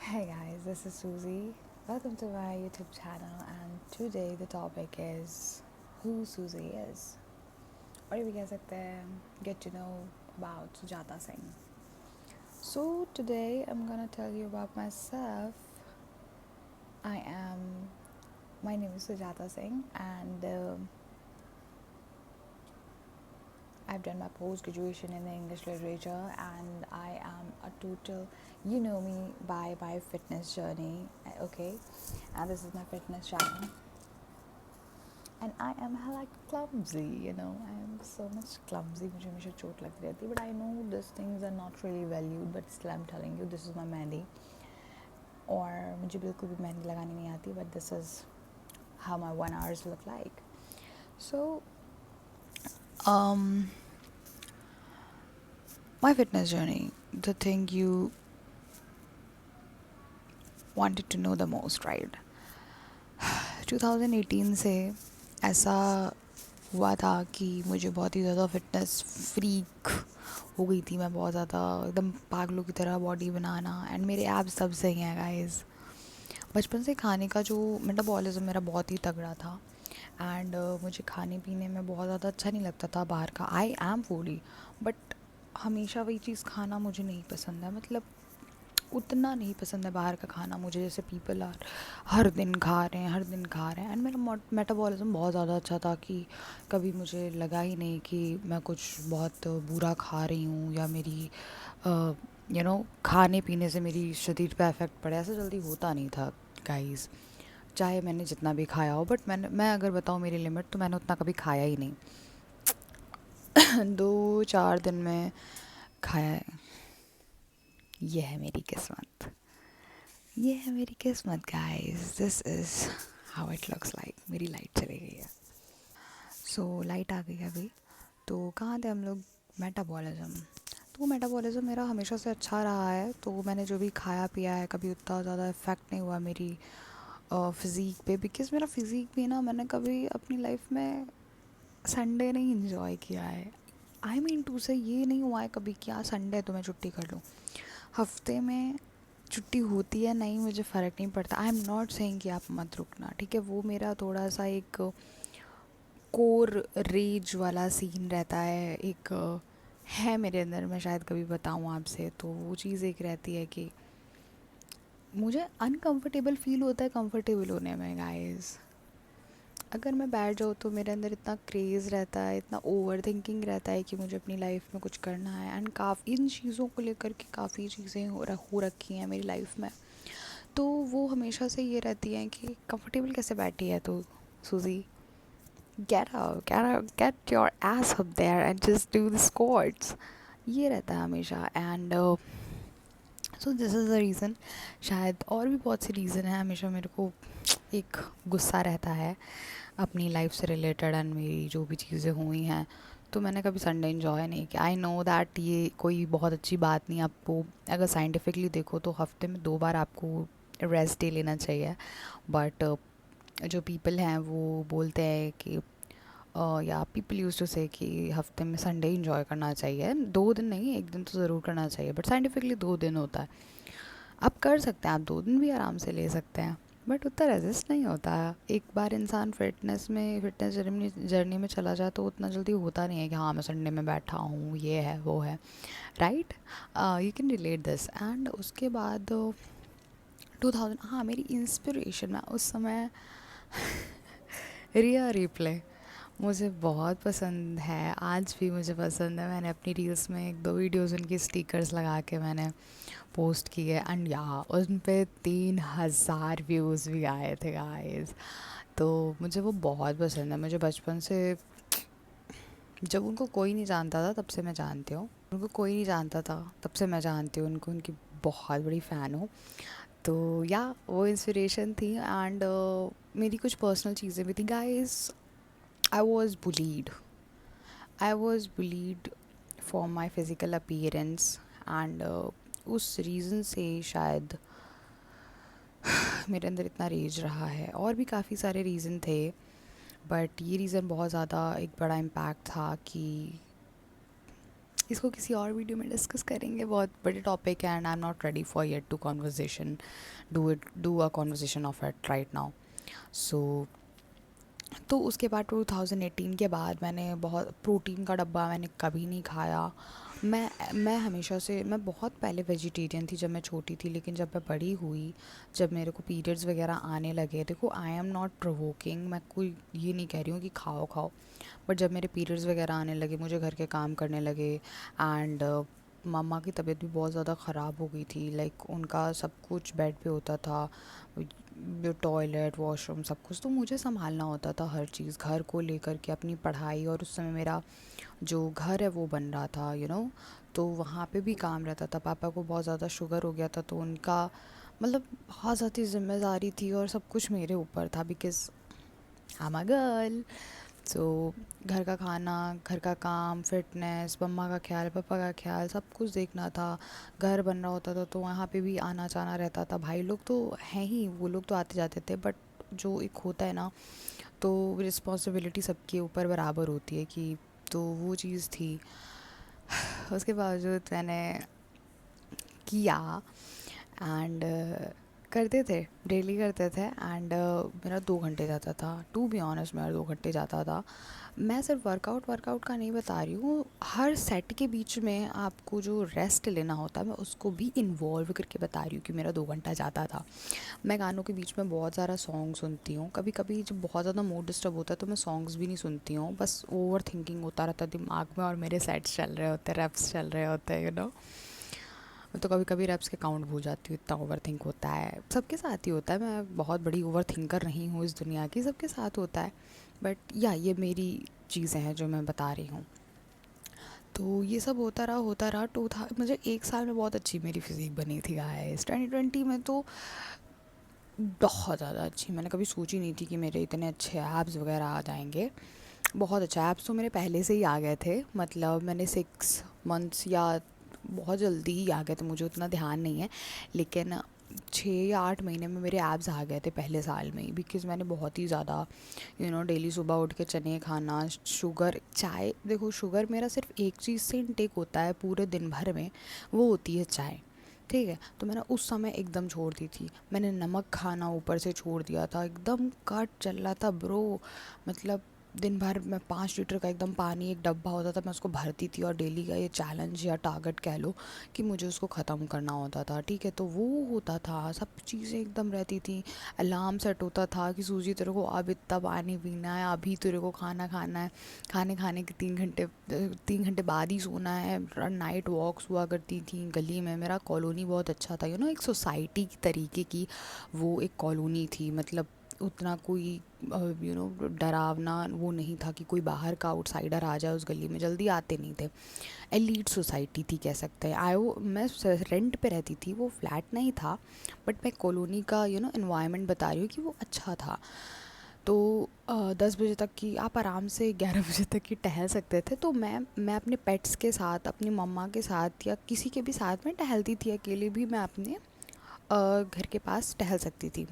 Hey guys, this is Susie. Welcome to my YouTube channel, and today the topic is who Susie is. और ये भी कह सकते हैं get to know about Sujata Singh. So today I'm gonna tell you about myself. I am. My name is Sujata Singh, and I've done my post graduation in English literature, and I am a total. You know me by my fitness journey, okay? And this is my fitness channel. And I am hella clumsy, I am so much clumsy. मुझे हमेशा चोट लगती रहती है. But I know these things are not really valued. But still I'm telling you, this is my mehndi. और मुझे बिल्कुल भी मेहंदी लगानी नहीं आती. But this is how my 1 hours look like. So, um, my fitness journey, the thing you wanted to know the most, right? 2018 से ऐसा हुआ था कि मुझे बहुत ही ज़्यादा फिटनेस फ्रीक हो गई थी. मैं बहुत ज़्यादा एकदम पागलों की तरह बॉडी बनाना, एंड मेरे एब्स तब से ही हैं गाइस. बचपन से खाने का जो मेटाबॉलिज्म मेरा बहुत ही तगड़ा था. एंड मुझे खाने पीने में बहुत ज़्यादा अच्छा नहीं लगता था बाहर का. आई एम फूडी, बट हमेशा वही चीज़ खाना मुझे नहीं पसंद है. मतलब उतना नहीं पसंद है बाहर का खाना मुझे, जैसे पीपल आर हर दिन खा रहे हैं, हर दिन खा रहे हैं. एंड मेरा मेटाबॉलिज्म बहुत ज़्यादा अच्छा था कि कभी मुझे लगा ही नहीं कि मैं कुछ बहुत बुरा खा रही हूँ, या मेरी खाने पीने से मेरी शरीर पे इफ़ेक्ट पड़े. ऐसा जल्दी होता नहीं था गाइस, चाहे मैंने जितना भी खाया हो. बट मैं अगर बताऊँ मेरी लिमिट, तो मैंने उतना कभी खाया ही नहीं. 2-4 दिन में खाया है. ये है मेरी किस्मत. ये है मेरी किस्मत guys. This is how it looks like. मेरी लाइट चली गई है. सो लाइट आ गई अभी. तो कहाँ थे हम लोग? मेटाबॉलिज्म. तो मेटाबॉलिज्म मेरा हमेशा से अच्छा रहा है. तो मैंने जो भी खाया पिया है, कभी उतना ज़्यादा इफ़ेक्ट नहीं हुआ मेरी फ़िज़ीक पे. बिकॉज़ मेरा फ़िज़ीक भी ना, मैंने कभी अपनी लाइफ में संडे नहीं इन्जॉय किया है. आई मीन टू से ये नहीं हुआ है कभी कि हाँ संडे तो मैं छुट्टी कर लूँ. हफ्ते में छुट्टी होती है नहीं, मुझे फ़र्क नहीं पड़ता. आई एम नॉट सेइंग कि आप मत रुकना, ठीक है. वो मेरा थोड़ा सा एक कोर रेज वाला सीन रहता है. एक है मेरे अंदर, मैं शायद कभी बताऊँ आपसे. तो वो चीज़ एक रहती है कि मुझे अनकंफर्टेबल फील होता है कंफर्टेबल होने में गाइस. अगर मैं बैठ जाऊँ तो मेरे अंदर इतना क्रेज़ रहता है, इतना ओवर थिंकिंग रहता है कि मुझे अपनी लाइफ में कुछ करना है. एंड काफ़ी इन चीज़ों को लेकर के काफ़ी चीज़ें हो रखी हैं मेरी लाइफ में. तो वो हमेशा से ये रहती हैं कि कंफर्टेबल कैसे बैठी है तो सूजी, get your ass up there and just do the squats. ये रहता है हमेशा. And so this is the reason. शायद और भी बहुत सी रीज़न है. हमेशा मेरे को एक गुस्सा रहता है अपनी लाइफ से रिलेटेड, एंड मेरी जो भी चीज़ें हुई हैं. तो मैंने कभी संडे इन्जॉय नहीं किया. आई नो दैट ये कोई बहुत अच्छी बात नहीं. आपको अगर साइंटिफिकली देखो तो हफ्ते में 2 बार आपको रेस्ट डे लेना चाहिए. बट जो पीपल हैं वो बोलते हैं कि या पीपल यूज़ टू से कि हफ्ते में संडे इन्जॉय करना चाहिए. 2 दिन नहीं, एक दिन तो ज़रूर करना चाहिए. बट साइंटिफिकली 2 दिन होता है. आप कर सकते हैं, आप 2 दिन भी आराम से ले सकते हैं. बट उतना रेजिस्ट नहीं होता है. एक बार इंसान फिटनेस जर्नी में चला जाए तो उतना जल्दी होता नहीं है कि हाँ मैं संडे में बैठा हूँ, ये है वो है. Right. You can relate this. And उसके बाद 2000, हाँ मेरी इंस्पिरेशन मैं उस समय रिया रिप्ले मुझे बहुत पसंद है. आज भी मुझे पसंद है. मैंने अपनी रील्स में 1-2 वीडियोज़ उनकी स्टिकर्स लगा के मैंने पोस्ट की है. एंड या उन पे 3,000 व्यूज़ भी आए थे गाइस. तो मुझे वो बहुत पसंद है. मुझे बचपन से, जब उनको कोई नहीं जानता था तब से मैं जानती हूँ. उनको कोई नहीं जानता था तब से मैं जानती हूँ उनको. उनकी बहुत बड़ी फ़ैन हूँ. तो या वो इंस्पिरेशन थी. एंड मेरी कुछ पर्सनल चीज़ें भी थी guys. I was bullied. I was bullied for my physical appearance. And उस रीज़न से शायद मेरे अंदर इतना रेज रहा है. और भी काफ़ी सारे रीज़न थे, बट ये रीज़न बहुत ज़्यादा एक बड़ा इम्पैक्ट था कि इसको किसी और वीडियो में डिस्कस करेंगे, बहुत बड़े टॉपिक है and I am not ready for yet to conversation do a conversation of it right now. So तो उसके बाद 2018 के बाद मैंने बहुत प्रोटीन का डब्बा मैंने कभी नहीं खाया। मैं हमेशा से मैं बहुत पहले वेजिटेरियन थी जब मैं छोटी थी, लेकिन जब मैं बड़ी हुई, जब मेरे को पीरियड्स वगैरह आने लगे, देखो आई एम नॉट प्रोवोकिंग, मैं कोई ये नहीं कह रही हूँ कि खाओ खाओ, बट जब मेरे पीरियड्स वगैरह आने लगे, मुझे घर के काम करने लगे एंड मम्मा की तबीयत भी बहुत ज़्यादा ख़राब हो गई थी। लाइक उनका सब कुछ बेड पे होता था, टॉयलेट वॉशरूम सब कुछ, तो मुझे संभालना होता था हर चीज़, घर को लेकर के अपनी पढ़ाई, और उस समय मेरा जो घर है वो बन रहा था तो वहाँ पे भी काम रहता था। पापा को बहुत ज़्यादा शुगर हो गया था, तो उनका मतलब बहुत ज़्यादा जिम्मेदारी थी और सब कुछ मेरे ऊपर था, because I am a girl. So घर का खाना, घर का काम, फिटनेस, मम्मा का ख्याल, पापा का ख्याल, सब कुछ देखना था। घर बन रहा होता था तो वहाँ पे भी आना जाना रहता था। भाई लोग तो हैं ही, वो लोग तो आते जाते थे, बट जो एक होता है ना, तो रिस्पॉन्सिबिलिटी सबके ऊपर बराबर होती है कि, तो वो चीज़ थी। उसके बावजूद मैंने किया एंड करते थे, डेली करते थे एंड मेरा 2 घंटे जाता था, टू बी ऑनेस्ट मेरा 2 घंटे जाता था। मैं सिर्फ वर्कआउट का नहीं बता रही हूँ, हर सेट के बीच में आपको जो रेस्ट लेना होता है मैं उसको भी इन्वॉल्व करके बता रही हूँ कि मेरा 2 घंटा जाता था। मैं गानों के बीच में बहुत सारा सॉन्ग सुनती हूँ, कभी कभी जब बहुत ज़्यादा मूड डिस्टर्ब होता है तो मैं सॉन्ग्स भी नहीं सुनती हूँ, बस ओवर थिंकिंग होता रहता है दिमाग में और मेरे सेट्स चल रहे होते हैं, रैप्स चल रहे होते हैं तो कभी कभी रैप्स के काउंट भूल जाती हूँ, इतना ओवर थिंक होता है। सबके साथ ही होता है, मैं बहुत बड़ी ओवर थिंकर नहीं हूँ इस दुनिया की, सबके साथ होता है, बट या ये मेरी चीज़ें हैं जो मैं बता रही हूँ। तो ये सब होता रहा टू था, मुझे 1 साल में बहुत अच्छी मेरी फिज़ीक बनी थी गाइस। 2020 में तो बहुत ज़्यादा अच्छी, मैंने कभी सोची नहीं थी कि मेरे इतने अच्छे एब्स वगैरह आ जाएंगे। बहुत अच्छा, एब्स तो मेरे पहले से ही आ गए थे, मतलब मैंने 6 मंथ्स या बहुत जल्दी ही आ गए थे, मुझे उतना ध्यान नहीं है, लेकिन 6 या 8 महीने में मेरे एब्स आ गए थे पहले साल में ही, बिकॉज़ मैंने बहुत ही ज़्यादा डेली सुबह उठ के चने खाना, शुगर, चाय, देखो शुगर मेरा सिर्फ एक चीज़ से इनटेक होता है पूरे दिन भर में, वो होती है चाय, ठीक है। तो मैंने उस समय एकदम छोड़ दी थी, मैंने नमक खाना ऊपर से छोड़ दिया था, एकदम कट चल रहा था ब्रो। मतलब दिन भर में 5 लीटर का एकदम पानी, एक डब्बा होता था, मैं उसको भरती थी, और डेली का ये चैलेंज या टारगेट कह लो कि मुझे उसको ख़त्म करना होता था, ठीक है। तो वो होता था, सब चीज़ें एकदम रहती थी, अलार्म सेट होता था कि सूजी तेरे को अब इतना पानी पीना है, अभी तेरे को खाना खाना है, खाने के 3 घंटे बाद ही सोना है। नाइट वॉक्स हुआ करती थी गली में, मेरा कॉलोनी बहुत अच्छा था, एक सोसाइटी की तरीके की वो एक कॉलोनी थी, मतलब उतना कोई डरावना वो नहीं था कि कोई बाहर का आउटसाइडर आ जाए उस गली में, जल्दी आते नहीं थे। एलीट सोसाइटी थी कह सकते हैं। मैं रेंट पे रहती थी, वो फ्लैट नहीं था, बट मैं कॉलोनी का एनवायरनमेंट बता रही हूँ कि वो अच्छा था। तो 10 बजे तक की आप आराम से 11 बजे तक की टहल सकते थे। तो मैं अपने पेट्स के साथ, अपनी मम्मा के साथ या किसी के भी साथ में टहलती थी, अकेले भी मैं अपने घर के पास टहल सकती थी।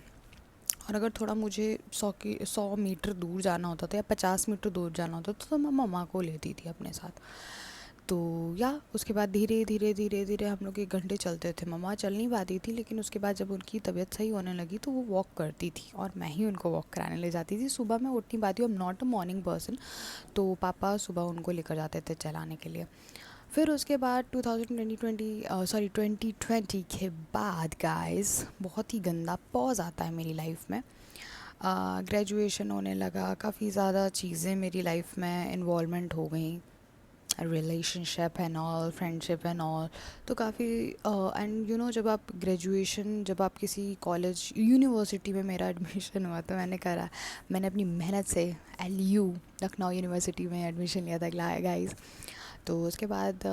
और अगर थोड़ा मुझे 100 मीटर दूर जाना होता था या 50 मीटर दूर जाना होता था तो मैं मम्मा को लेती थी अपने साथ। तो या उसके बाद धीरे धीरे धीरे धीरे हम लोग 1 घंटे चलते थे, मम्मा चल नहीं पाती थी, लेकिन उसके बाद जब उनकी तबीयत सही होने लगी तो वो वॉक करती थी और मैं ही उनको वॉक कराने ले जाती थी। सुबह मैं उठ नहीं पाती हूँ, आई am not a morning person, तो पापा सुबह उनको लेकर जाते थे चलाने के लिए। फिर उसके बाद 2020 के बाद गाइस बहुत ही गंदा पॉज आता है मेरी लाइफ में। ग्रेजुएशन होने लगा, काफ़ी ज़्यादा चीज़ें मेरी लाइफ में इन्वॉल्वमेंट हो गई, relationship and all, friendship and all. तो काफ़ी एंड जब आप किसी कॉलेज यूनिवर्सिटी में मेरा एडमिशन हुआ तो मैंने अपनी मेहनत से LU लखनऊ यूनिवर्सिटी में एडमिशन लिया था गाइस। तो उसके बाद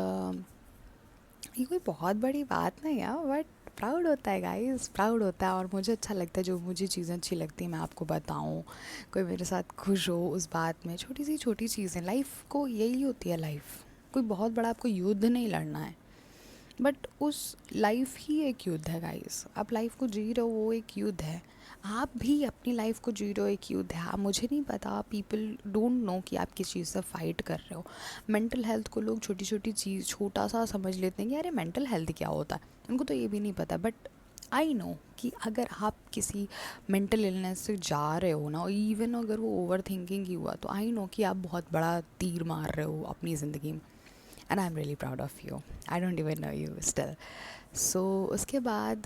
ये कोई बहुत बड़ी बात नहीं है, बट प्राउड होता है गाइस, प्राउड होता है, और मुझे अच्छा लगता है जो मुझे चीज़ें अच्छी लगती हैं मैं आपको बताऊं, कोई मेरे साथ खुश हो उस बात में। छोटी चीज़ें, लाइफ को यही होती है लाइफ, कोई बहुत बड़ा आपको युद्ध नहीं लड़ना है, बट उस लाइफ ही एक युद्ध है गाइस, आप लाइफ को जी रहे हो, वो एक युद्ध है। आप भी अपनी लाइफ को जी रहे हो, एक युद्ध है। आप, मुझे नहीं पता, पीपल डोंट नो कि आप किस चीज़ से फाइट कर रहे हो। मेंटल हेल्थ को लोग छोटी छोटी चीज़, छोटा सा समझ लेते हैं कि अरे मेंटल हेल्थ क्या होता है, उनको तो ये भी नहीं पता। बट आई नो कि अगर आप किसी मेंटल इलनेस से जा रहे हो ना, इवन अगर वो ओवर थिंकिंग ही हुआ, तो आई नो कि आप बहुत बड़ा तीर मार रहे हो अपनी ज़िंदगी में। And I am really proud of you, I don't even know you still. So उसके बाद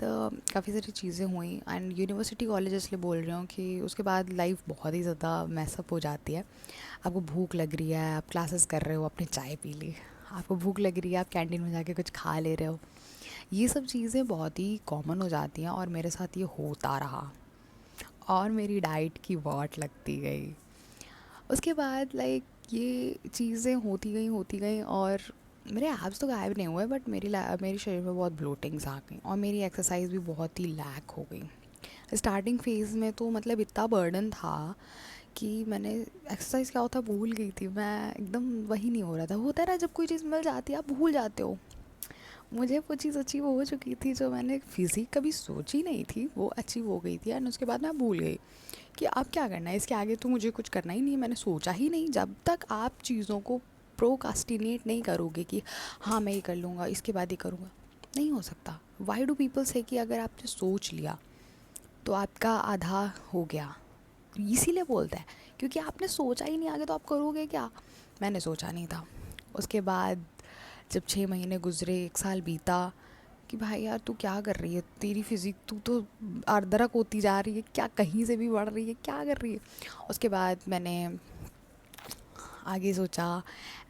काफ़ी सारी चीज़ें हुई, एंड यूनिवर्सिटी कॉलेज इसलिए बोल रही हूँ कि उसके बाद लाइफ बहुत ही ज़्यादा मैसअप हो जाती है। आपको भूख लग रही है, आप क्लासेस कर रहे हो, आपने चाय पी ली, आपको भूख लग रही है, आप कैंटीन में जाके कुछ खा ले रहे हो। ये सब चीज़ें बहुत ही कॉमन हो जाती हैं, और मेरे साथ ये होता रहा, और मेरी डाइट की वाट लगती गई। उसके बाद लाइक ये चीज़ें होती गई, और मेरे एब्स तो गायब नहीं हुए, बट मेरी शरीर में बहुत ब्लोटिंग्स आ गई, और मेरी एक्सरसाइज भी बहुत ही लैक हो गई। स्टार्टिंग फेज़ में तो मतलब इतना बर्डन था कि मैंने एक्सरसाइज क्या होता भूल गई थी मैं, एकदम वही नहीं हो रहा था। होता है ना, जब कोई चीज़ मिल जाती है आप भूल जाते हो। मुझे वो चीज़ अचीव हो चुकी थी, जो मैंने फिज़िक कभी सोची नहीं थी, वो अचीव हो गई थी, एंड उसके बाद मैं भूल गई कि अब क्या करना है, इसके आगे तो मुझे कुछ करना ही नहीं, मैंने सोचा ही नहीं। जब तक आप चीज़ों को प्रोकास्टिनेट नहीं करोगे कि हाँ मैं ये कर लूँगा, इसके बाद ये करूँगा, नहीं हो सकता। वाई डू पीपल से कि अगर आपने सोच लिया तो आपका आधा हो गया, इसीलिए बोलते हैं, क्योंकि आपने सोचा ही नहीं आगे, तो आप करोगे क्या। मैंने सोचा नहीं था। उसके बाद जब 6 महीने गुजरे, 1 साल बीता, कि भाई यार तू क्या कर रही है, तेरी फिज़िक तू तो अर्धरक होती जा रही है, क्या कहीं से भी बढ़ रही है, क्या कर रही है। उसके बाद मैंने आगे सोचा,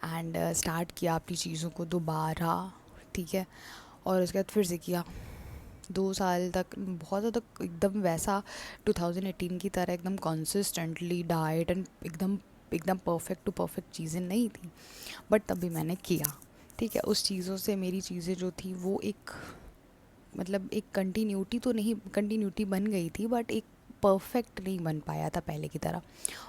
एंड स्टार्ट किया अपनी चीज़ों को दोबारा, ठीक है। और उसके बाद फिर से किया 2 साल तक, बहुत ज़्यादा एकदम वैसा 2018 की तरह एकदम कंसिस्टेंटली डाइट एंड एकदम एकदम परफेक्ट टू परफेक्ट चीज़ें नहीं थी, बट तब भी मैंने किया, ठीक है। उस चीज़ों से मेरी चीज़ें जो थी वो एक, मतलब एक कंटिन्यूटी तो नहीं, कंटिन्यूटी बन गई थी, बट एक परफेक्ट नहीं बन पाया था पहले की तरह।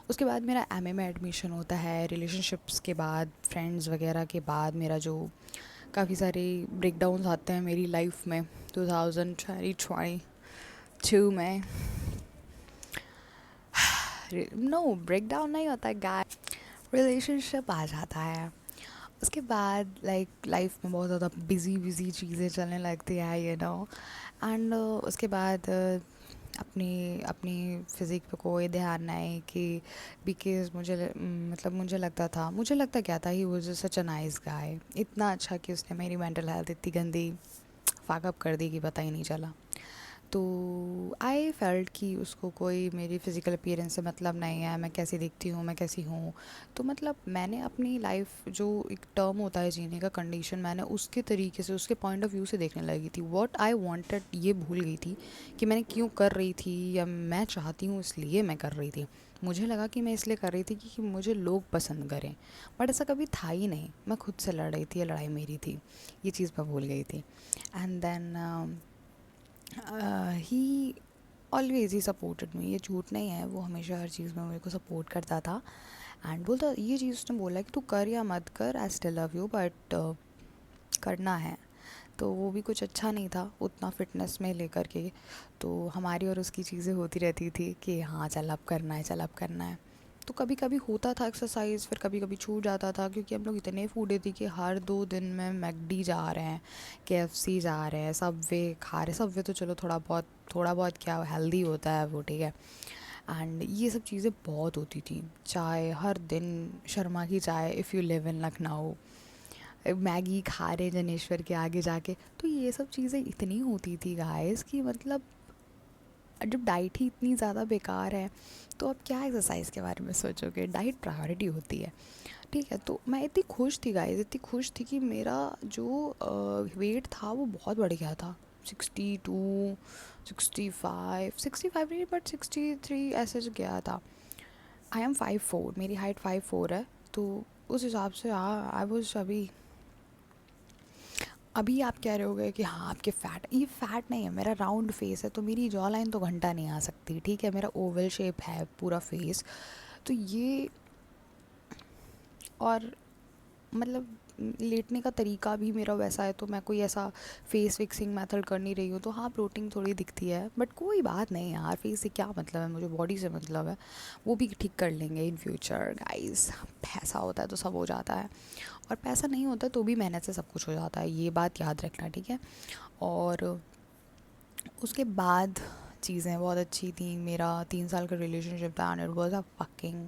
उसके बाद मेरा एमए में एडमिशन होता है, रिलेशनशिप्स के बाद, फ्रेंड्स वगैरह के बाद, मेरा जो काफ़ी सारे ब्रेकडाउन्स आते हैं मेरी लाइफ में 2022 में। नो, ब्रेकडाउन नहीं होता है गाय, रिलेशनशिप आ जाता है। उसके बाद लाइक लाइफ में बहुत ज़्यादा बिज़ी बिज़ी चीज़ें चलने लगती है, एंड उसके बाद अपनी अपनी फ़िज़िक पे कोई ध्यान नहीं कि, बिकॉज़ मुझे लगता क्या था, ही was such a nice guy, इतना अच्छा कि उसने मेरी मेंटल हेल्थ इतनी गंदी फ़ाकअप कर दी कि पता ही नहीं चला। तो आई फेल्ट कि उसको कोई मेरी फ़िज़िकल अपीयरेंस से मतलब नहीं है, मैं कैसी दिखती हूँ, मैं कैसी हूँ। तो मतलब मैंने अपनी लाइफ जो एक टर्म होता है जीने का, कंडीशन, मैंने उसके तरीके से, उसके पॉइंट ऑफ व्यू से देखने लगी थी। व्हाट आई वांटेड ये भूल गई थी कि मैंने क्यों कर रही थी, या मैं चाहती हूँ इसलिए मैं कर रही थी। मुझे लगा कि मैं इसलिए कर रही थी कि मुझे लोग पसंद करें, बट ऐसा कभी था ही नहीं। मैं खुद से लड़ रही थी, ये लड़ाई मेरी थी, ये चीज़ मैं भूल गई थी। And then he always he supported me, ये झूठ नहीं है, वो हमेशा हर चीज़ में मेरे को सपोर्ट करता था। एंड बोलता, ये चीज़ उसने बोला कि तू कर या मत कर, I still love you, but करना है। तो वो भी कुछ अच्छा नहीं था उतना फिटनेस में लेकर के, तो हमारी और उसकी चीज़ें होती रहती थी कि हाँ चल अब करना है, चल अब करना है। तो कभी कभी होता था एक्सरसाइज, फिर कभी कभी छूट जाता था, क्योंकि हम लोग इतने फूडे थे कि हर 2 दिन में मैकडी जा रहे हैं, केएफसी जा रहे हैं, सबवे खा रहे हैं। सबवे तो चलो थोड़ा बहुत क्या हेल्दी होता है वो, ठीक है। एंड ये सब चीज़ें बहुत होती थी। चाय हर दिन, शर्मा की चाय, if you live in Lucknow, Maggi खा रहे जनेश्वर के आगे जाके। तो ये सब चीज़ें इतनी होती थी गाइस कि मतलब, जब डाइट ही इतनी ज़्यादा बेकार है तो आप क्या एक्सरसाइज के बारे में सोचोगे। डाइट प्रायोरिटी होती है, ठीक है। तो मैं इतनी खुश थी गाइस, इतनी खुश थी कि मेरा जो वेट था वो बहुत बढ़ गया था, 62, 65 नहीं, बट 63 ऐसे जो गया था। आई एम 5'4", मेरी हाइट 5'4" है। तो उस हिसाब से आई वॉज अभी आप कह रहे होगे कि हाँ आपके फ़ैट, ये फ़ैट नहीं है, मेरा राउंड फेस है, तो मेरी जॉ लाइन तो घंटा नहीं आ सकती, ठीक है। मेरा ओवल शेप है पूरा फेस, तो ये, और मतलब लेटने का तरीका भी मेरा वैसा है, तो मैं कोई ऐसा फेस फिक्सिंग मेथड कर नहीं रही हूँ, तो हाँ ब्लोटिंग थोड़ी दिखती है, बट कोई बात नहीं यार, फेस से क्या मतलब है, मुझे बॉडी से मतलब है, वो भी ठीक कर लेंगे इन फ्यूचर गाइस। पैसा होता है तो सब हो जाता है, और पैसा नहीं होता तो भी मेहनत से सब कुछ हो जाता है, ये बात याद रखना, ठीक है। और उसके बाद चीज़ें बहुत अच्छी थी, मेरा 3 साल का रिलेशनशिप था and it was a fucking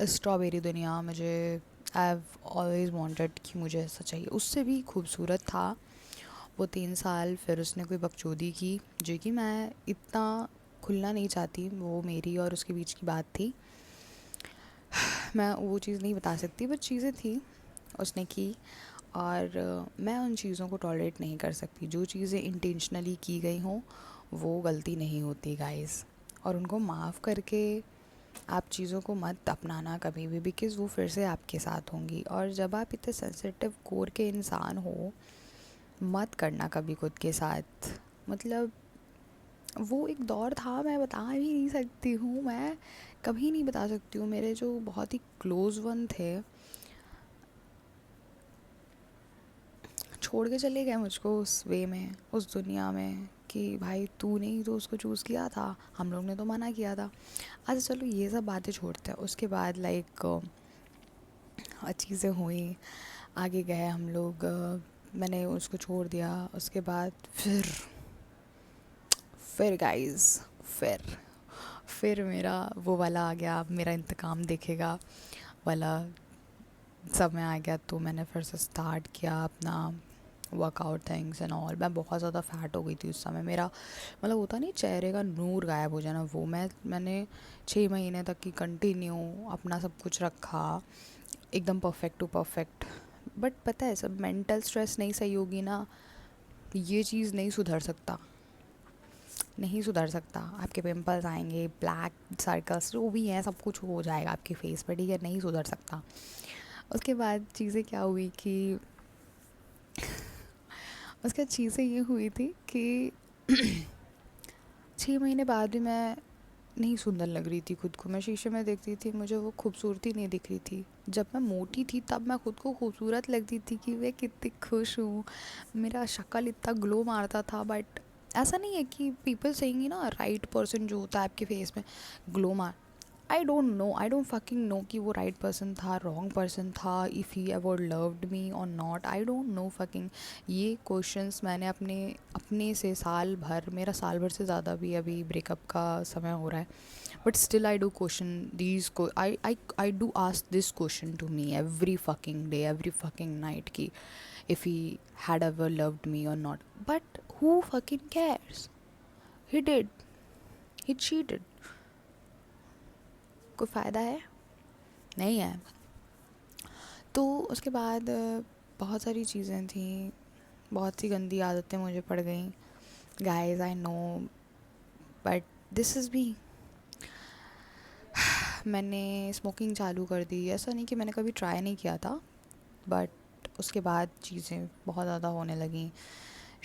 strawberry दुनिया। मुझे आई हैव ऑलवेज वांटेड कि मुझे ऐसा चाहिए, उससे भी खूबसूरत था वो 3 साल। फिर उसने कोई बकचोदी की जो कि मैं इतना खुलना नहीं चाहती, वो मेरी और उसके बीच की बात थी, मैं वो चीज़ नहीं बता सकती, बट चीज़ें थी उसने की, और मैं उन चीज़ों को टॉलरेट नहीं कर सकती। जो चीज़ें इंटेंशनली की गई हों वो गलती नहीं होती गाइस, और उनको माफ़ करके आप चीज़ों को मत अपनाना कभी भी, बिकॉज़ वो फिर से आपके साथ होंगी। और जब आप इतने सेंसिटिव कोर के इंसान हो, मत करना कभी खुद के साथ, मतलब वो एक दौर था, मैं बता भी नहीं सकती हूँ, मैं कभी नहीं बता सकती हूँ। मेरे जो बहुत ही क्लोज़ वन थे छोड़ के चले गए मुझको उस वे में, उस दुनिया में, कि भाई तूने ही तो उसको चूज़ किया था, हम लोग ने तो मना किया था। अच्छा चलो ये सब बातें छोड़ते हैं। उसके बाद लाइक चीज़ें हुई, आगे गए हम लोग, मैंने उसको छोड़ दिया। उसके बाद फिर गाइस, फिर मेरा वो वाला आ गया, अब मेरा इंतकाम देखेगा वाला समय आ गया। तो मैंने फिर से स्टार्ट किया अपना वर्कआउट थिंग्स एंड ऑल। मैं बहुत ज़्यादा फ़ैट हो गई थी उस समय, मेरा मतलब होता नहीं चेहरे का नूर गायब हो जाना, वो मैंने 6 महीने तक की कंटिन्यू अपना सब कुछ रखा एकदम परफेक्ट टू परफेक्ट। बट पता है सब मेंटल स्ट्रेस नहीं सही होगी ना, ये चीज़ नहीं सुधर सकता, नहीं सुधर सकता। आपके पिंपल्स आएंगे, ब्लैक सर्कल्स जो भी हैं, सब कुछ हो जाएगा आपके फेस पर, ठीक है, नहीं सुधर सकता। उसके बाद चीज़ें क्या हुई कि उसके बाद चीज़ें ये हुई थी कि 6 महीने बाद भी मैं नहीं सुंदर लग रही थी खुद को। मैं शीशे में देखती थी, मुझे वो खूबसूरती नहीं दिख रही थी। जब मैं मोटी थी तब मैं खुद को खूबसूरत लगती थी कि मैं कितनी खुश हूँ, मेरा शक्ल इतना ग्लो मारता था। बट ऐसा नहीं है कि पीपल सेइंग ना, राइट पर्सन जो होता है आपके फेस में ग्लो मार, I don't know, I don't fucking know कि वो राइट पर्सन था, रॉन्ग पर्सन था, if he ever loved me और not, I don't know fucking. ये क्वेश्चंस मैंने अपने अपने से साल भर, मेरा साल भर से ज़्यादा भी अभी ब्रेकअप का समय हो रहा है, but still I do question these को, I do ask this question to me every fucking day, every fucking night कि if he had ever loved me और not. But who fucking cares, he did, he cheated, कोई फ़ायदा है? नहीं है। तो उसके बाद बहुत सारी चीज़ें थी, बहुत सी गंदी आदतें मुझे पड़ गई guys, I know, but this is me. मैंने स्मोकिंग चालू कर दी, ऐसा नहीं कि मैंने कभी ट्राई नहीं किया था, बट उसके बाद चीज़ें बहुत ज़्यादा होने लगी।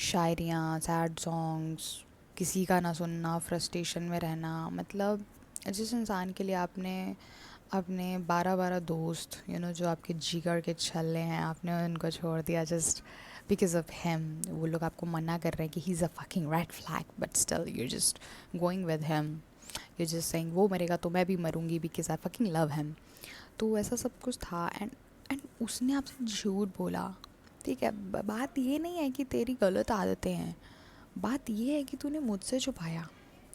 शायरियाँ, सैड सॉन्ग्स, किसी का ना सुनना, फ्रस्ट्रेशन में रहना, मतलब जिस इंसान के लिए आपने अपने 12 दोस्त जो आपके जिगर के छल्ले हैं, आपने उनको छोड़ दिया जस्ट बिकॉज ऑफ हिम। वो लोग आपको मना कर रहे हैं कि he is a fucking red flag, but still you just going with him, you just saying वो मरेगा तो मैं भी मरूंगी because I fucking love him. तो ऐसा सब कुछ था, एंड उसने आपसे झूठ बोला, ठीक है। बात ये नहीं है कि तेरी गलत आदतें हैं, बात ये है कि तूने मुझसे छुपाया।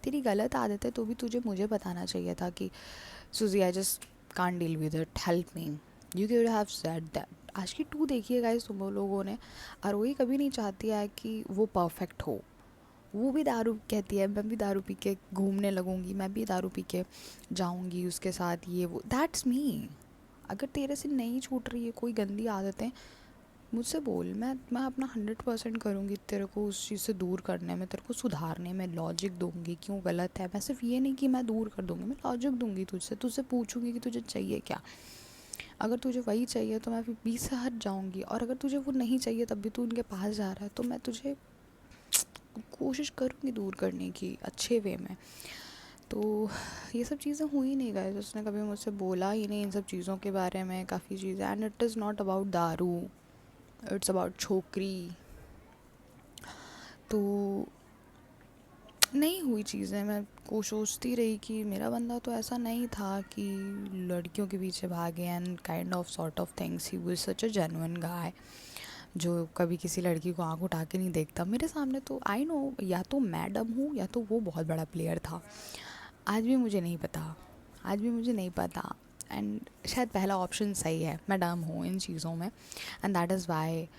तेरी गलत आदत है तो भी तुझे मुझे बताना चाहिए था कि सुजी I just can't deal with it, help me, you can have said that. आज की टू देखिए गाइस तुम लोगों ने, और वही कभी नहीं चाहती है कि वो परफेक्ट हो। वो भी दारू कहती है, मैं भी दारू पी के घूमने लगूंगी, मैं भी दारू पी के जाऊंगी उसके साथ, ये वो, दैट्स मी। अगर तेरे से नहीं छूट रही है कोई गंदी आदतें, मुझसे बोल, मैं अपना 100% करूँगी तेरे को उस चीज़ से दूर करने में, तेरे को सुधारने में, लॉजिक दूंगी क्यों गलत है। मैं सिर्फ ये नहीं कि मैं दूर कर दूंगी, मैं लॉजिक दूंगी तुझसे पूछूंगी कि तुझे चाहिए क्या। अगर तुझे वही चाहिए तो मैं फिर 20 से हट जाऊंगी, और अगर तुझे वो नहीं चाहिए तब भी तू उनके पास जा रहा है तो मैं तुझे कोशिश करूँगी दूर करने की अच्छे वे में। तो ये सब चीज़ें हुई नहीं गाइस, उसने कभी मुझसे बोला ही नहीं इन सब चीज़ों के बारे में, काफ़ी चीज़ें। And it is not about दारू, इट्स अबाउट छोकरी। तो नहीं हुई चीज़ें, मैं को सोचती रही कि मेरा बंदा तो ऐसा नहीं था कि लड़कियों के पीछे भागे and kind of sort of things. He was such a genuine guy जो कभी किसी लड़की को आंख उठा के नहीं देखता मेरे सामने। तो आई नो, या तो मैं डम हूँ या तो वो बहुत बड़ा प्लेयर था। आज भी मुझे नहीं पता, आज भी मुझे नहीं पता। एंड शायद पहला ऑप्शन सही है, मैं डम हूँ इन चीज़ों में। एंड दैट इज़ वाई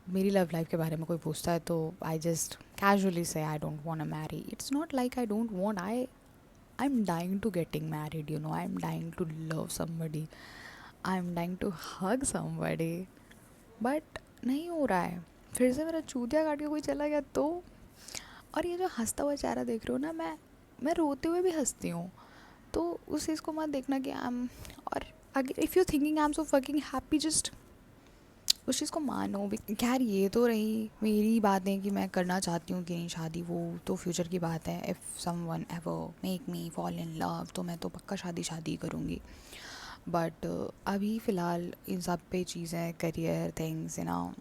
मेरी लव लाइफ के बारे में कोई पूछता है तो आई जस्ट कैजुअली से I don't want to marry. It's not like I don't want, I am dying to getting married, you know, I am dying to love somebody, I am dying to hug somebody, but नहीं हो रहा है। फिर से मेरा चूतिया काट के कोई चला गया तो। और ये जो हंसता हुआ चेहरा देख रहे हो ना, मैं रोते हुए भी हंसती हूँ। तो उस चीज़ को मत देखना कि आई एम, और अगर if you thinking I am so fucking happy, just उस चीज़ को मानो भी। खैर ये तो रही मेरी बातें कि मैं करना चाहती हूँ कि नहीं शादी, वो तो फ्यूचर की बात है। If someone ever make me fall in love तो मैं तो पक्का शादी करूँगी। बट अभी फ़िलहाल इन सब पे चीज़ें, करियर थिंग्स, ना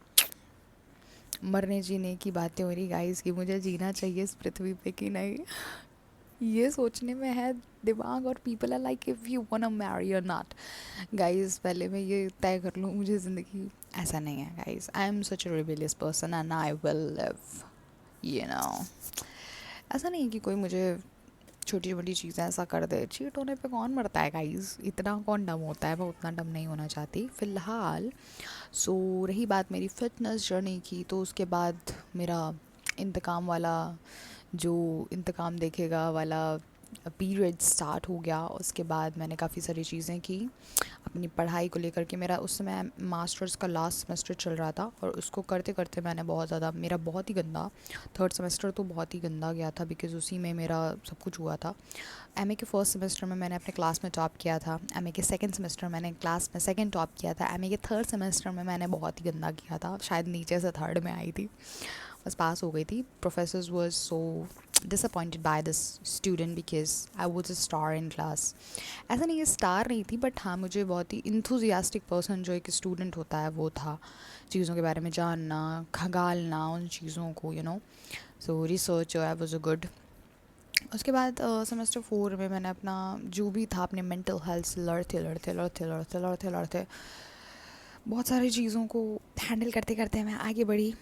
मरने जीने की बातें हो रही गाइस कि मुझे जीना चाहिए इस पृथ्वी पे कि नहीं, ये सोचने में है दिमाग। और people are like if you want to marry और नॉट। गाइस पहले मैं ये तय कर लूँ मुझे ज़िंदगी, ऐसा नहीं है guys. I am such a rebellious person and I will live, you know. ऐसा नहीं है कि कोई मुझे छोटी छोटी चीज़ें ऐसा कर दे। चीट होने पे कौन मरता है गाइस, इतना कौन डम होता है, मैं उतना डम नहीं होना चाहती फ़िलहाल। सो रही बात मेरी फ़िटनेस जर्नी की, तो उसके बाद मेरा इंतकाम वाला, जो इंतकाम देखेगा वाला पीरियड स्टार्ट हो गया। उसके बाद मैंने काफ़ी सारी चीज़ें की अपनी पढ़ाई को लेकर के। मेरा उस समय मास्टर्स का लास्ट सेमेस्टर चल रहा था और उसको करते करते मैंने बहुत ज़्यादा, मेरा बहुत ही गंदा थर्ड सेमेस्टर तो बहुत ही गंदा गया था, बिकॉज़ उसी में मेरा सब कुछ हुआ था। एमए के फर्स्ट सेमेस्टर में मैंने अपने क्लास में टॉप किया था, एमए के सेकंड सेमेस्टर मैंने क्लास में सेकंड टॉप किया था, एमए के थर्ड सेमेस्टर में मैंने बहुत ही गंदा किया था, शायद नीचे से थर्ड में आई थी, बस पास हो गई थी। Professors was so disappointed by this student because I was a star in class. ऐसा नहीं है स्टार नहीं थी, बट हाँ मुझे बहुत ही इंथुजियास्टिक पर्सन जो एक स्टूडेंट होता है वो था, चीज़ों के बारे में जानना, खगालना उन चीज़ों को, you know. So research I was a good. उसके बाद सेमेस्टर 4 में मैंने अपना जो भी था अपने मेंटल हेल्थ से लड़ते बहुत सारी चीज़ों को हैंडल करते करते मैं आगे बढ़ी।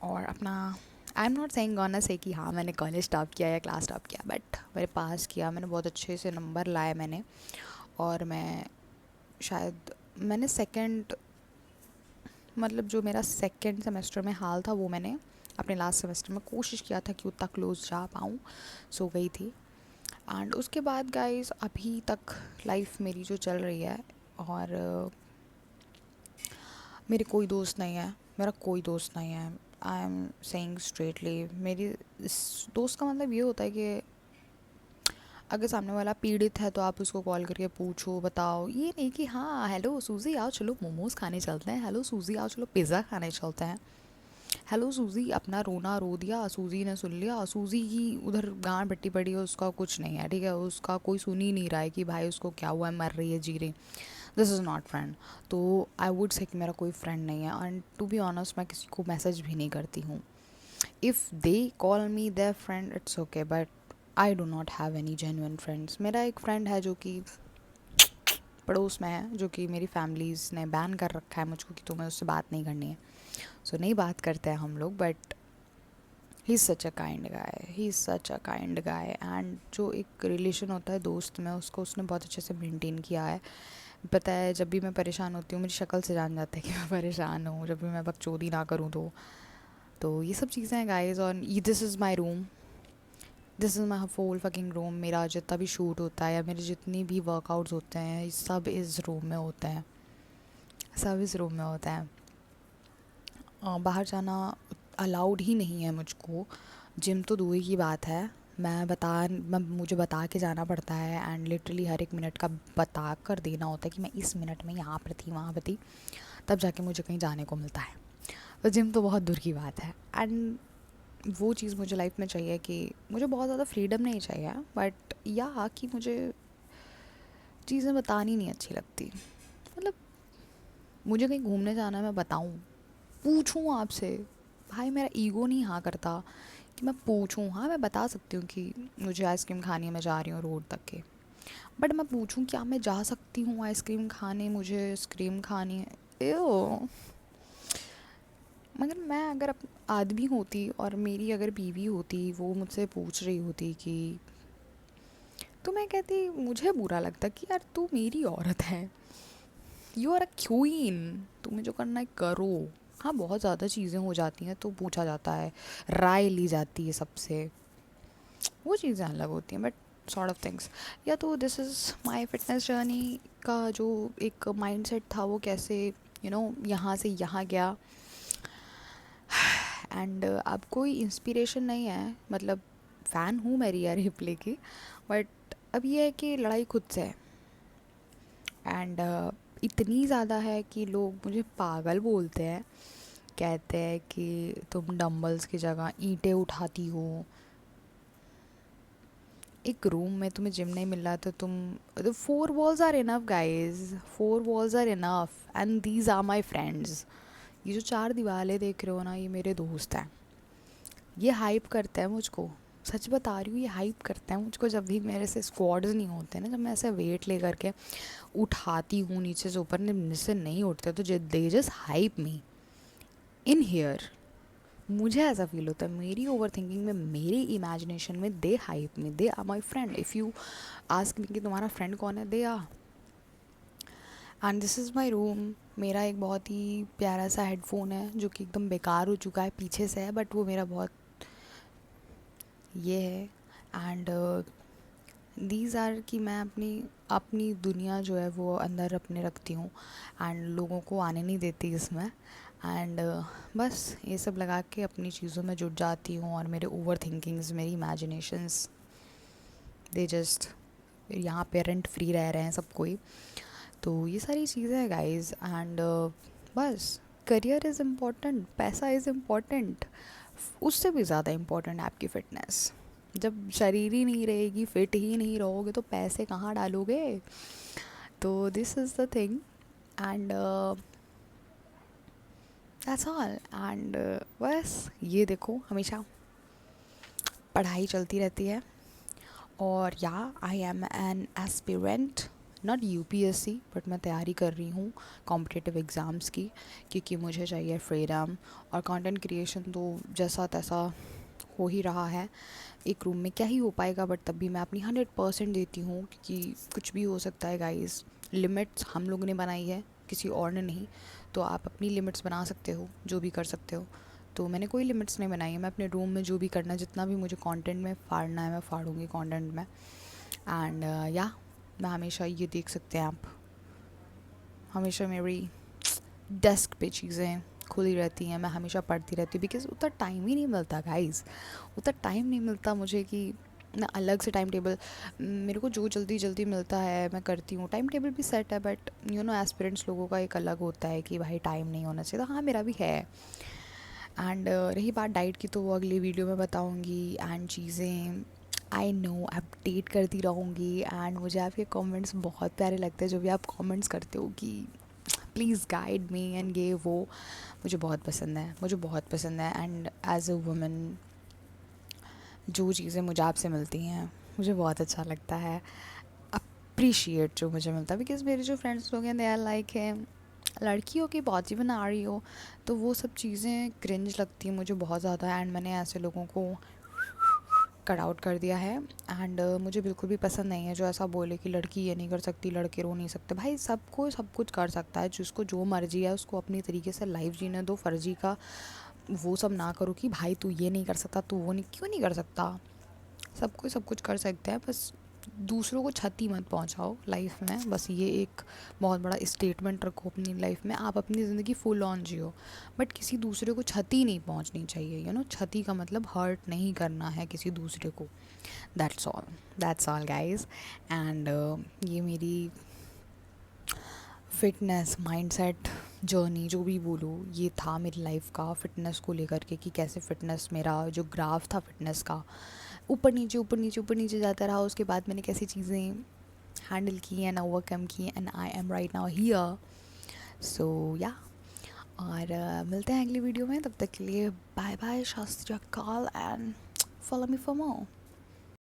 और अपना, आई एम नॉट सेइंग ऑन से कि हाँ मैंने कॉलेज टॉप किया या क्लास टॉप किया, बट मेरे पास किया, मैंने बहुत अच्छे से नंबर लाए मैंने। और मैं शायद मैंने सेकंड, मतलब जो मेरा सेकंड सेमेस्टर में हाल था वो मैंने अपने लास्ट सेमेस्टर में कोशिश किया था कि उतना क्लोज जा पाऊँ, सो गई थी। एंड उसके बाद गाइस अभी तक लाइफ मेरी जो चल रही है, और मेरे कोई दोस्त नहीं है, मेरा कोई दोस्त नहीं है। आई एम सेइंग स्ट्रेटली, मेरी इस दोस्त का मतलब ये होता है कि अगर सामने वाला पीड़ित है तो आप उसको कॉल करके पूछो, बताओ। ये नहीं कि हाँ हेलो सूजी आओ चलो मोमोज़ खाने चलते हैं, हेलो सूजी आओ चलो पिज़्ज़ा खाने चलते हैं, हेलो सूजी अपना रोना रो दिया, सूजी ने सुन लिया, सूजी की उधर गांड भट्टी पड़ी है, उसका कुछ नहीं है, ठीक है, उसका कोई सुन ही नहीं रहा है कि भाई उसको क्या हुआ है, मर रही है जी रही। This is not friend. तो आई वुड से कि मेरा कोई फ्रेंड नहीं है। एंड टू बी ऑनेस्ट मैं किसी को मैसेज भी नहीं करती हूँ। If they call me there friend it's okay, but I do not have any genuine friends. मेरा एक फ्रेंड है जो कि पड़ोस में है, जो कि मेरी फैमिलीज़ ने बैन कर रखा है मुझको कि तुम्हें उससे बात नहीं करनी है। सो नहीं बात करते हैं हम लोग, but he is such a kind guy, he is such a kind guy. And जो एक रिलेशन होता है दोस्त में, उसको उसने बहुत अच्छे से मेंटेन किया है। पता है जब भी मैं परेशान होती हूँ मेरी शक्ल से जान जाता है कि मैं परेशान हूँ, जब भी मैं बकचोदी ना करूँ तो ये सब चीज़ें हैं गाइस। और this is my room, this is my whole fucking room. मेरा जितना भी शूट होता है या मेरे जितनी भी वर्कआउट्स होते हैं सब इस रूम में होते हैं, सब इस रूम में होता है। बाहर जाना अलाउड ही नहीं है मुझको, जिम तो दूर की बात है। मुझे बता के जाना पड़ता है, एंड लिटरली हर एक मिनट का बता कर देना होता है कि मैं इस मिनट में यहाँ पर थी वहाँ पर थी, तब जाके मुझे कहीं जाने को मिलता है। तो जिम तो बहुत दूर की बात है। एंड वो चीज़ मुझे लाइफ में चाहिए कि मुझे बहुत ज़्यादा फ्रीडम नहीं चाहिए, बट या कि मुझे चीज़ें बतानी नहीं अच्छी लगती। मतलब मुझे कहीं घूमने जाना है, मैं बताऊँ, पूछूँ आपसे, भाई मेरा ईगो नहीं हाँ करता कि मैं पूछूँ। हाँ मैं बता सकती हूँ कि मुझे आइसक्रीम खानी है, मैं जा रही हूँ रोड तक के, बट मैं पूछूँ क्या मैं जा सकती हूँ आइसक्रीम खाने, मुझे आइसक्रीम खानी है, एओ। मगर मैं अगर आदमी होती और मेरी अगर बीवी होती, वो मुझसे पूछ रही होती कि, तो मैं कहती, मुझे बुरा लगता कि यार तू मेरी औरत है, यू आर अ क्वीन, तुम्हें जो करना है करो। हाँ बहुत ज़्यादा चीज़ें हो जाती हैं तो पूछा जाता है, राय ली जाती है सबसे, वो चीज़ें अलग होती हैं, बट सॉर्ट ऑफ थिंग्स। या तो this is my fitness journey का जो एक माइंडसेट था, वो कैसे यहाँ से यहाँ गया। एंड अब कोई इंस्पिरेशन नहीं है, मतलब फ़ैन हूँ मैं रिया रिप्ले की, बट अब ये है कि लड़ाई खुद से है। एंड इतनी ज़्यादा है कि लोग मुझे पागल बोलते हैं, कहते हैं कि तुम डंबल्स की जगह ईंटें उठाती हो। एक रूम में तुम्हें जिम नहीं मिल रहा तो तुम, the 4 walls are enough guys, 4 walls are enough and these are my friends। ये जो 4 दीवारें देख रहे हो ना, ये मेरे दोस्त हैं। ये हाइप करते हैं मुझको, सच बता रही हूँ, ये हाइप करते हैं मुझको। जब भी मेरे से स्क्वाड्स नहीं होते ना, जब मैं ऐसे वेट ले करके उठाती हूँ नीचे से ऊपर, नीचे नहीं उठते, तो they just hype me in here. मुझे ऐसा फील होता है, मेरी ओवर थिंकिंग में, मेरी इमेजिनेशन में, दे हाइप में, they are my friend. If you ask me कि तुम्हारा फ्रेंड कौन है, they are. And this is my room. मेरा एक बहुत ही प्यारा सा हेडफोन है जो कि एकदम बेकार हो चुका है, पीछे से है, बट वो मेरा बहुत ये है। एंड दीज आर कि मैं अपनी अपनी दुनिया जो है वो अंदर अपने रखती हूँ एंड लोगों को आने नहीं देती इसमें। एंड बस ये सब लगा के अपनी चीज़ों में जुट जाती हूँ, और मेरे ओवर थिंकिंग्स, मेरी इमेजिनेशंस, दे जस्ट यहाँ पे रेंट फ्री रह रहे हैं सब कोई। तो ये सारी चीज़ें हैं गाइज। एंड बस करियर इज़ इम्पोर्टेंट, पैसा इज़ इम्पोर्टेंट, उससे भी ज़्यादा इम्पोर्टेंट है आपकी फ़िटनेस। जब शरीर ही नहीं रहेगी, फिट ही नहीं रहोगे, तो पैसे कहाँ डालोगे। तो this is the thing. And that's all. And बस ये देखो, हमेशा पढ़ाई चलती रहती है। और या I am an aspirant, not UPSC, but मैं तैयारी कर रही हूँ कॉम्पिटिटिव एग्ज़ाम्स की, क्योंकि मुझे चाहिए फ्रीडम। और कंटेंट क्रिएशन तो जैसा तैसा हो ही रहा है, एक रूम में क्या ही हो पाएगा, बट तब भी मैं अपनी 100% देती हूँ, क्योंकि कुछ भी हो सकता है गाइस। लिमिट्स हम लोगों ने बनाई है, किसी और ने नहीं। तो आप अपनी लिमिट्स बना सकते हो, जो भी कर सकते हो। तो मैंने कोई लिमिट्स नहीं बनाई है, मैं अपने रूम में जो भी करना है, जितना भी मुझे कंटेंट में फाड़ना है मैं फाड़ूंगी कंटेंट में। एंड या मैं हमेशा ये देख सकते हैं आप, हमेशा मेरी डेस्क पे चीज़ें खुली रहती हैं, मैं हमेशा पढ़ती रहती हूँ, बिकॉज़ उतना टाइम ही नहीं मिलता गाइस। उतना टाइम नहीं मिलता मुझे कि ना अलग से टाइम टेबल, मेरे को जो जल्दी जल्दी मिलता है मैं करती हूँ। टाइम टेबल भी सेट है, बट एस्पिरेंट्स लोगों का एक अलग होता है कि भाई टाइम नहीं होना चाहिए, तो हाँ मेरा भी है। एंड रही बात डाइट की, तो वो अगली वीडियो में बताऊँगी। एंड चीज़ें आई नो अपडेट करती रहूँगी। एंड मुझे आपके कमेंट्स बहुत प्यारे लगते हैं, जो भी आप कमेंट्स करते हो कि प्लीज़ गाइड मी एंड ये वो, मुझे बहुत पसंद है, मुझे बहुत पसंद है। एंड एज अ वुमन जो चीज़ें मुझे आपसे मिलती हैं, मुझे बहुत अच्छा लगता है। अप्रिशिएट जो मुझे मिलता है, बिकॉज़ मेरे जो फ्रेंड्स लोग हैं दे आर लाइक है, लड़कियों की बहुत ही बना रही हो, तो वो सब चीज़ें क्रिंज लगती हैं मुझे बहुत ज़्यादा। एंड मैंने ऐसे लोगों को कट आउट कर दिया है। एंड मुझे बिल्कुल भी पसंद नहीं है जो ऐसा बोले कि लड़की ये नहीं कर सकती, लड़के रो नहीं सकते। भाई सबको सब कुछ कर सकता है, जिसको जो मर्जी है उसको अपनी तरीके से लाइफ जीने दो। फर्जी का वो सब ना करो कि भाई तू ये नहीं कर सकता, तू वो नहीं, क्यों नहीं कर सकता, सबको सब कुछ कर सकते हैं। बस दूसरों को क्षति मत पहुंचाओ लाइफ में, बस ये एक बहुत बड़ा स्टेटमेंट रखो अपनी लाइफ में। आप अपनी ज़िंदगी फुल ऑन जियो, बट किसी दूसरे को क्षति नहीं पहुंचनी चाहिए। क्षति का मतलब हर्ट नहीं करना है किसी दूसरे को। That's all guys. एंड ये मेरी फिटनेस माइंडसेट जर्नी, जो भी बोलो, ये था मेरी लाइफ का फिटनेस को लेकर के, कि कैसे फिटनेस, मेरा जो ग्राफ था फिटनेस का ऊपर नीचे ऊपर नीचे ऊपर नीचे जाता रहा, उसके बाद मैंने कैसी चीज़ें हैंडल की एंड ओवरकम की, and I am right now here. So yeah, और मिलते हैं अगली वीडियो में. तब तक के लिए बाय बाय, शास्त्रीय call, and follow me for more.